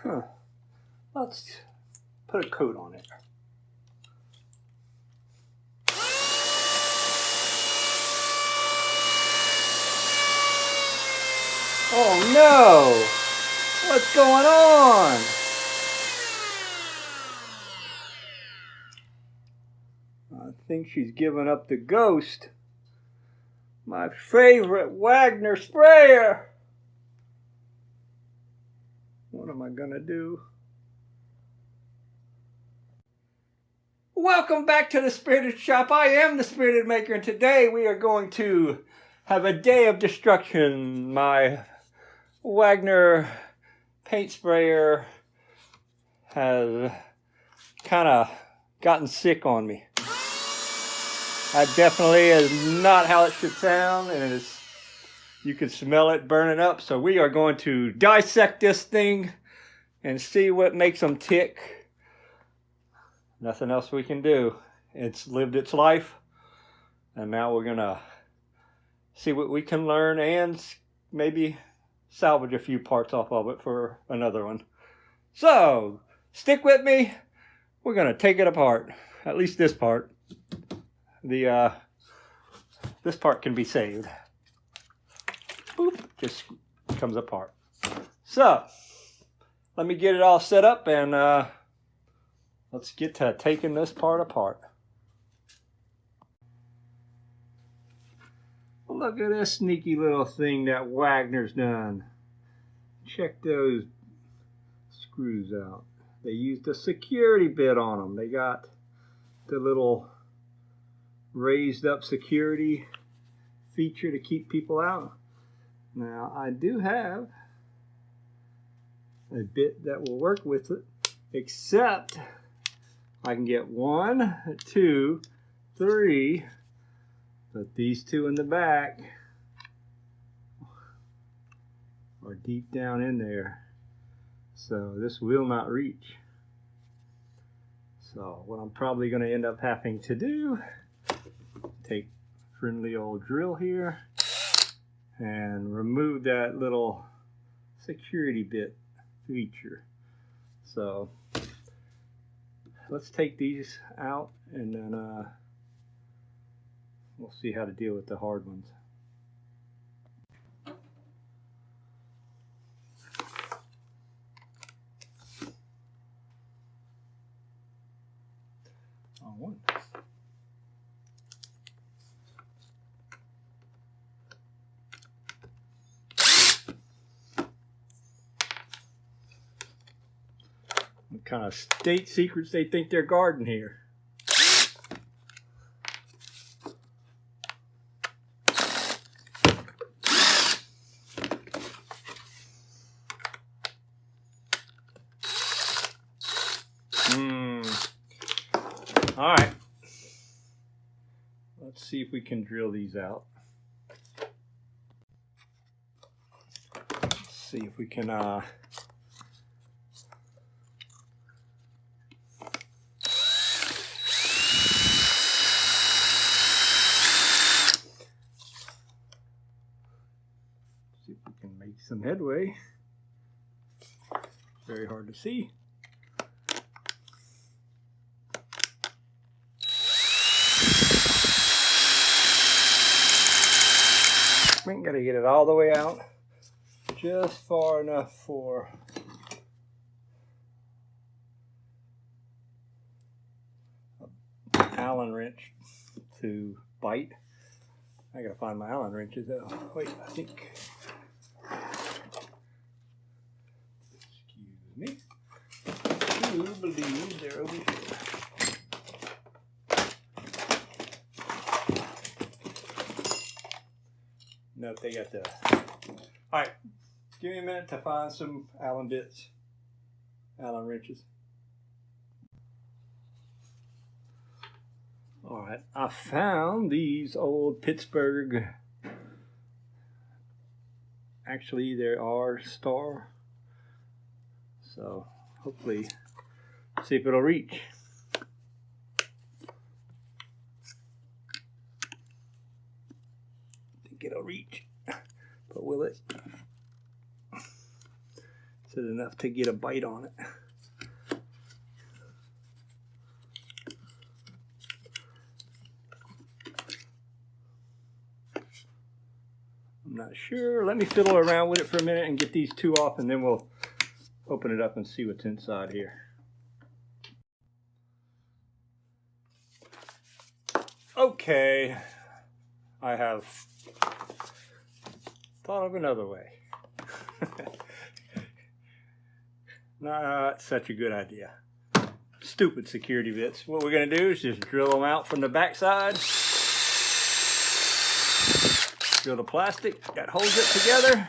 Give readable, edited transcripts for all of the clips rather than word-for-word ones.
Huh. Let's put a coat on it. Oh no! What's going on? I think she's giving up the ghost. My favorite Wagner Sprayer. What am I gonna do? Welcome back to the Spirited Shop. I am the Spirited Maker, and today we are going to have a day of destruction. My Wagner paint sprayer has kind of gotten sick on me. That definitely is not how it should sound, and you can smell it burning up. So we are going to dissect this thing and see what makes them tick. Nothing else we can do. It's lived its life, and now we're gonna see what we can learn and maybe salvage a few parts off of it for another one. So stick with me. We're gonna take it apart. At least this part. This part can be saved. Boop, just comes apart. So let me get it all set up and let's get to taking this part apart. Look at this sneaky little thing that Wagner's done. Check those screws out. They used a security bit on them. They got the little raised up security feature to keep people out. Now I do have a bit that will work with it, except I can get 1, 2, 3, but these two in the back are deep down in there, so this will not reach. So what I'm probably going to end up having to do, take friendly old drill here and remove that little security bit feature. So let's take these out and then we'll see how to deal with the hard ones. On one. What kind of state secrets they think they're guarding here? All right. Let's see if we can drill these out. Let's see if we can make some headway. Very hard to see. We ain't gotta get it all the way out, just far enough for an Allen wrench to bite. I gotta find my Allen wrenches though. Wait, I think. Excuse me. I do believe they're over here. Nope, they got the. All right, give me a minute to find some Allen bits, Allen wrenches. All right, I found these old Pittsburgh. Actually, they are Star. So hopefully, see if it'll reach. It'll reach, but will it? Is it enough to get a bite on it? I'm not sure. Let me fiddle around with it for a minute and get these two off, and then we'll open it up and see what's inside here. Okay, I have thought of another way. Not such a good idea. Stupid security bits. What we're going to do is just drill them out from the back side. Drill the plastic that holds it together.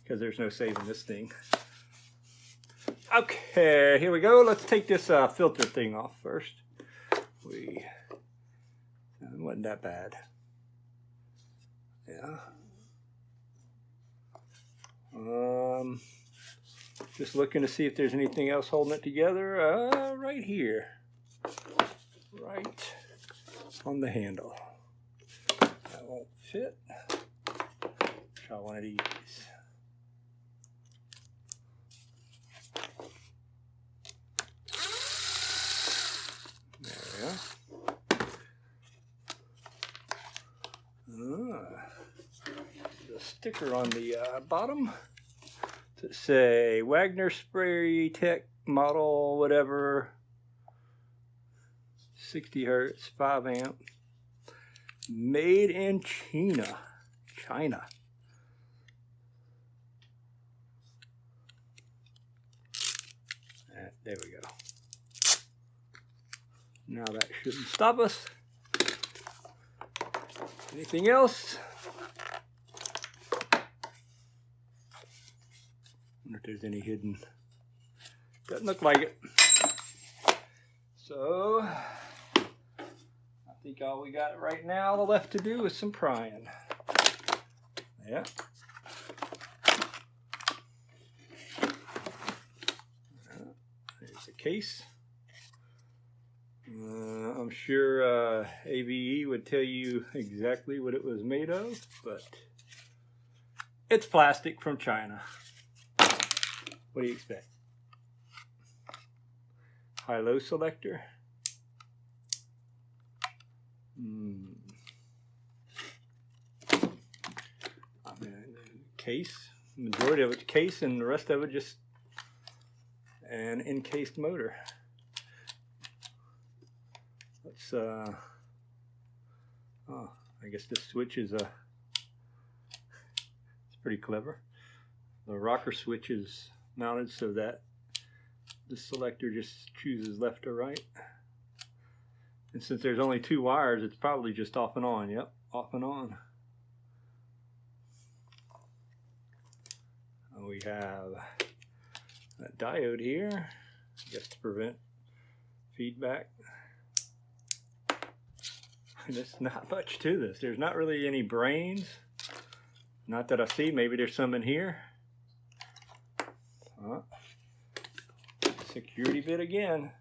Because there's no saving this thing. Okay, here we go. Let's take this filter thing off first. It wasn't that bad. Yeah. Just looking to see if there's anything else holding it together. Right here. Right on the handle. That won't fit. Try one of these. There we go. The sticker on the bottom to say Wagner Sprayer Tech model whatever, 60 hertz, 5 amp, made in China. There we go. Now that shouldn't stop us. Anything else? Wonder if there's any hidden. Doesn't look like it. So I think all we got right now left to do is some prying. Yeah. There's a case. I'm sure AVE would tell you exactly what it was made of, but it's plastic from China. What do you expect? High-low selector. Case. Majority of it's case, and the rest of it just an encased motor. Let's I guess this switch is it's pretty clever. The rocker switch is mounted so that the selector just chooses left or right. And since there's only 2 wires, it's probably just off and on. Yep, off and on. We have a diode here, I guess to prevent feedback. There's not much to this. There's not really any brains. Not that I see. Maybe there's some in here. Security bit again.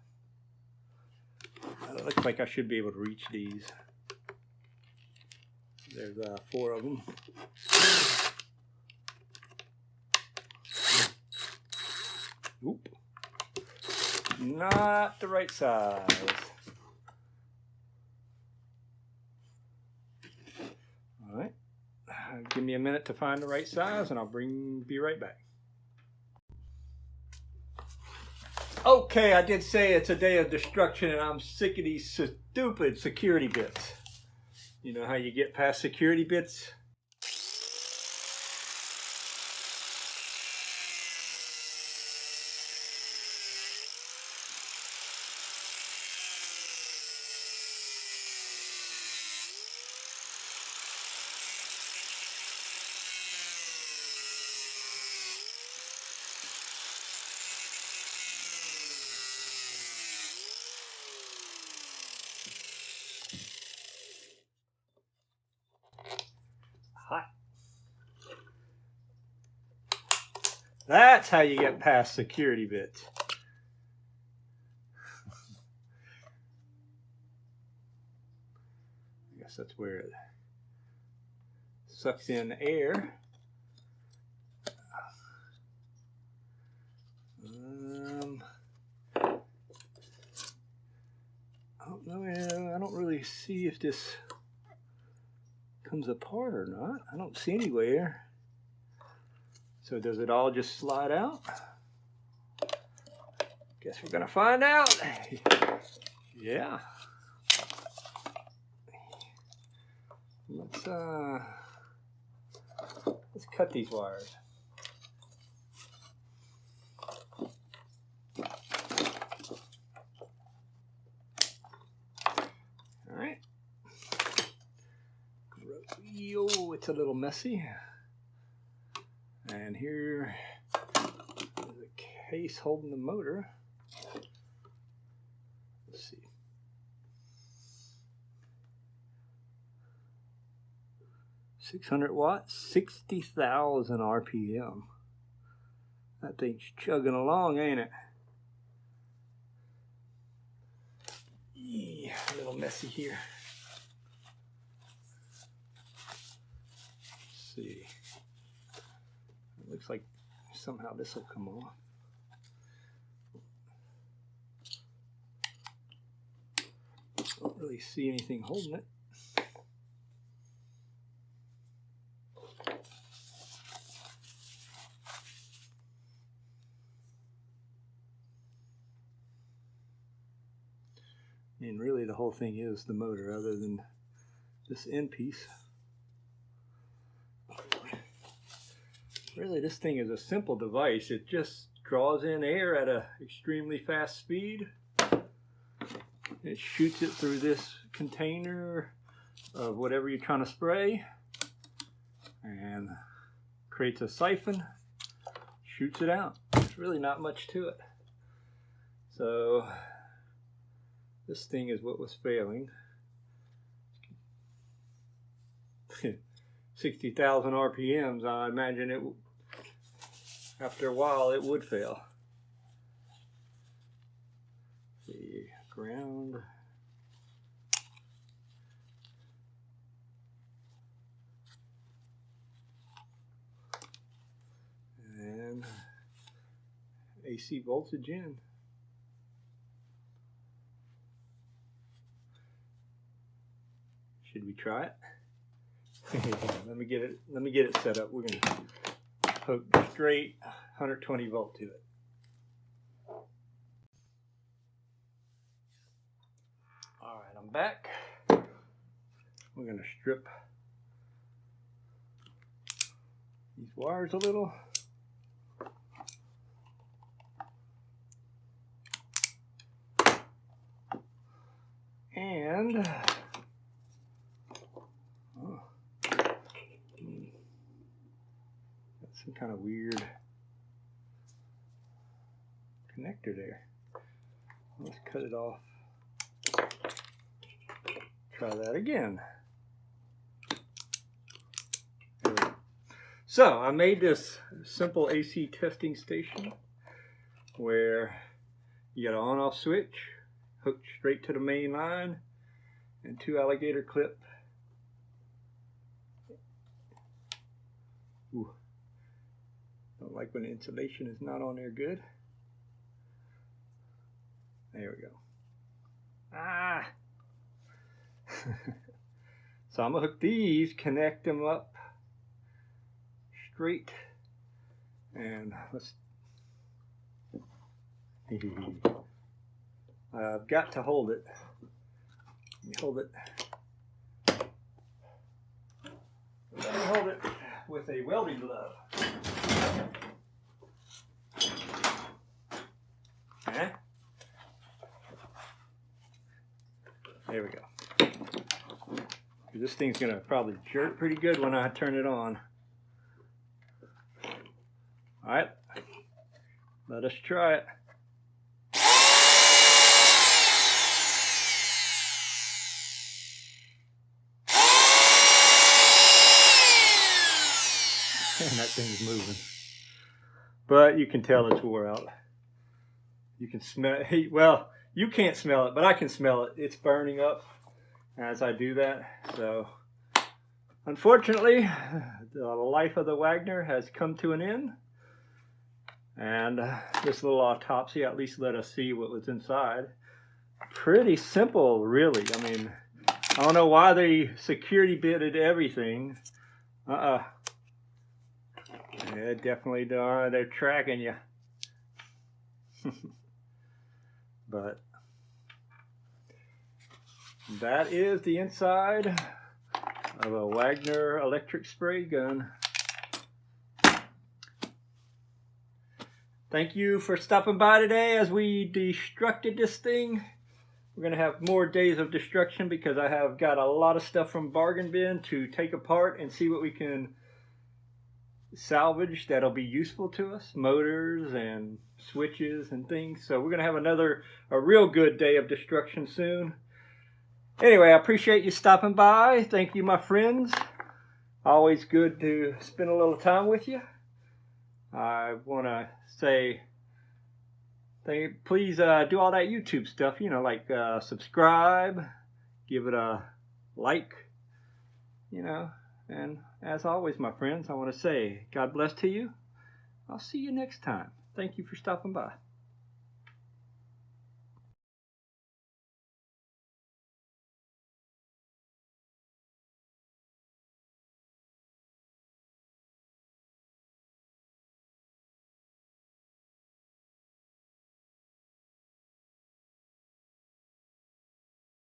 It looks like I should be able to reach these. There's 4 of them. Oop. Not the right size. All right. Give me a minute to find the right size and I'll be right back. Okay, I did say it's a day of destruction and I'm sick of these stupid security bits. You know how you get past security bits? Hot. That's how you get past security bits. I guess that's where it sucks in air see if this comes apart or not. I don't see anywhere. So does it all just slide out? Guess we're gonna find out. Yeah. Let's cut these wires. All right. Oh, it's a little messy. And here is a case holding the motor. Let's see. 600 watts, 60,000 RPM. That thing's chugging along, ain't it? Yeah, a little messy here. Let's see. It looks like somehow this will come off. Don't really see anything holding it. And really the whole thing is the motor, other than this end piece. Really, this thing is a simple device. It just draws in air at an extremely fast speed. It shoots it through this container of whatever you're trying to spray and creates a siphon, shoots it out. There's really not much to it. So this thing is what was failing. 60,000 RPMs, I imagine it, after a while, it would fail. Let's see, ground. And AC voltage in. Should we try it? Let me get it set up. We're gonna hook straight 120 volt to it. All right, I'm back. We're gonna strip these wires a little. And some kind of weird connector there. Let's cut it off. Try that again. There we go. So I made this simple AC testing station where you got an on-off switch hooked straight to the main line and two alligator clip. Ooh. Don't like when the insulation is not on there good. There we go. Ah! So I'm gonna hook these, connect them up straight, and let's. I've got to hold it. Let me hold it. Let me hold it with a welding glove. Okay. There we go. This thing's gonna probably jerk pretty good when I turn it on. All right, let us try it. And that thing's moving, but you can tell it's wore out. You can smell it. Well, you can't smell it, but I can smell it. It's burning up as I do that. So unfortunately, the life of the Wagner has come to an end, and this little autopsy at least let us see what was inside. Pretty simple, really. I mean, I don't know why they security bitted everything. Yeah, definitely are. They're tracking you. But that is the inside of a Wagner electric spray gun. Thank you for stopping by today as we destructed this thing. We're going to have more days of destruction because I have got a lot of stuff from Bargain Bin to take apart and see what we can salvage that'll be useful to us. Motors and switches and things. So we're going to have a real good day of destruction soon. Anyway, I appreciate you stopping by. Thank you, my friends. Always good to spend a little time with you. I want to say, please do all that YouTube stuff, you know, like subscribe, give it a like, you know, and as always, my friends, I want to say God bless to you. I'll see you next time. Thank you for stopping by.